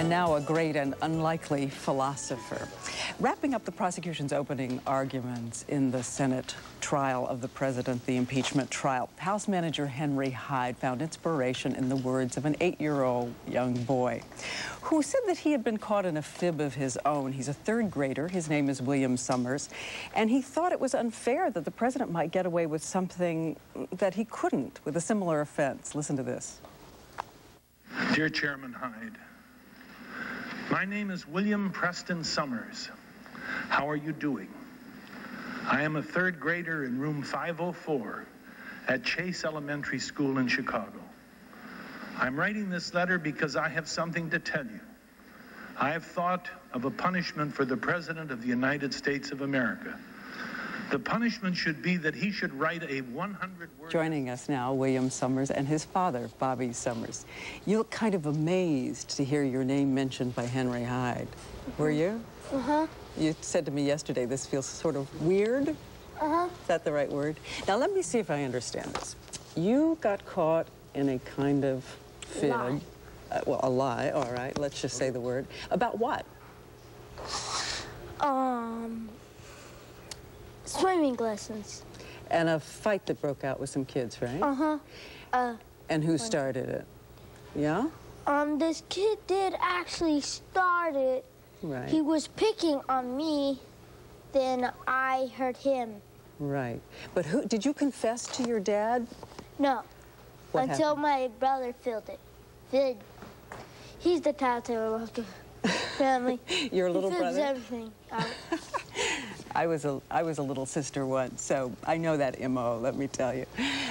And now a great and unlikely philosopher. Wrapping up the prosecution's opening arguments in the Senate trial of the president, the impeachment trial, House Manager Henry Hyde found inspiration in the words of an 8-year-old young boy who said that he had been caught in a fib of his own. He's a third grader. His name is William Summers. And he thought it was unfair that the president might get away with something that he couldn't with a similar offense. Listen to this. Dear Chairman Hyde, my name is William Preston Summers. How are you doing? I am a third grader in room 504 at Chase Elementary School in Chicago. I'm writing this letter because I have something to tell you. I have thought of a punishment for the President of the United States of America. The punishment should be that he should write a 100-word... Joining us now, William Summers and his father, Bobby Summers. You look kind of amazed to hear your name mentioned by Henry Hyde. Were you? Uh-huh. You said to me yesterday, this feels sort of weird. Uh-huh. Is that the right word? Now, let me see if I understand this. You got caught in a kind of fib. Lie. Well, a lie, all right. Let's just say the word. About what? Swimming lessons. And a fight that broke out with some kids, right? Uh-huh. And who started it? Yeah? This kid did actually start it. Right. He was picking on me, then I hurt him. Right. But who, did you confess to your dad? No. What until happened? my brother filled it. He's the tattler of the family. Your little he fills brother? Everything out. I was a little sister once, so I know that MO, let me tell you.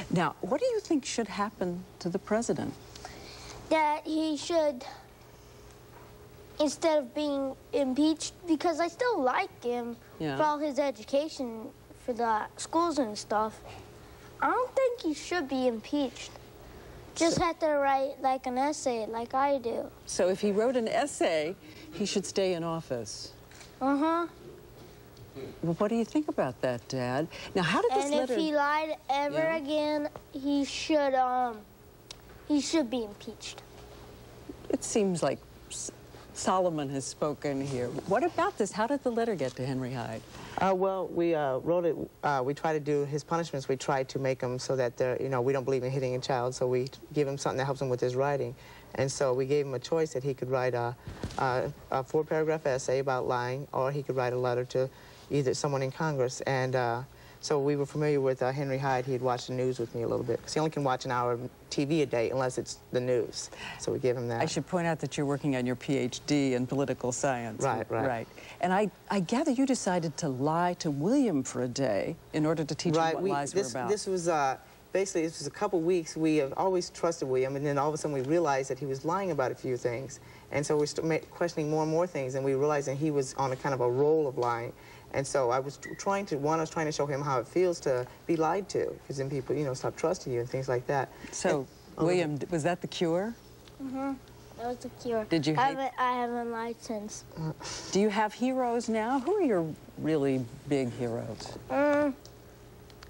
Now, what do you think should happen to the president? That he should, instead of being impeached, because I still like him for all his education for the schools and stuff, I don't think he should be impeached. Just have to write like an essay like I do. So if he wrote an essay, he should stay in office. Uh-huh. Well, what do you think about that, Dad? Now, how did this letter... And if he lied ever again, he should be impeached. It seems like Solomon has spoken here. What about this? How did the letter get to Henry Hyde? Well, we wrote it, we try to do his punishments, we try to make them so that they're, you know, we don't believe in hitting a child, so we give him something that helps him with his writing. And so we gave him a choice that he could write a 4-paragraph essay about lying, or he could write a letter to either someone in Congress. And so we were familiar with Henry Hyde. He had watched the news with me a little bit, because he only can watch an hour of TV a day unless it's the news. So we gave him that. I should point out that you're working on your PhD in political science. Right. And I gather you decided to lie to William for a day in order to teach him what lies were about. This was, basically, this was a couple weeks. We have always trusted William, and then all of a sudden we realized that he was lying about a few things. And so we're questioning more and more things, and we realized that he was on a kind of a roll of lying. And so I was trying to show him how it feels to be lied to, because then people, you know, stop trusting you and things like that. So, William, was that the cure? Mm-hmm. That was the cure. Did you I haven't lied since. Do you have heroes now? Who are your really big heroes?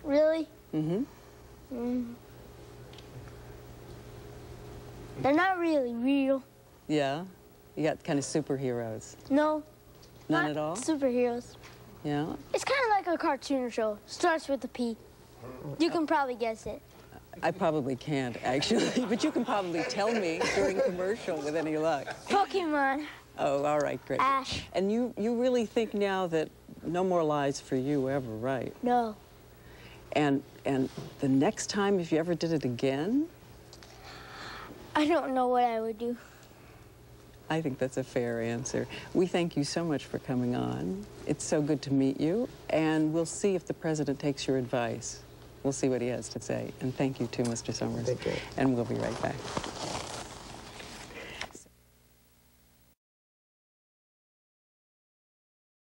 Really? Mm-hmm. They're not really real. Yeah? You got kind of superheroes? No. None not at all? Superheroes. Yeah? It's kind of like a cartoon show. Starts with a P. You can probably guess it. I probably can't, actually, but you can probably tell me during commercial with any luck. Pokemon. Oh, all right, great. Ash. And you really think now that no more lies for you ever, right? No. And the next time, if you ever did it again? I don't know what I would do. I think that's a fair answer. We thank you so much for coming on. It's so good to meet you, and we'll see if the president takes your advice. We'll see what he has to say. And thank you too, Mr. Summers. Thank you. And we'll be right back.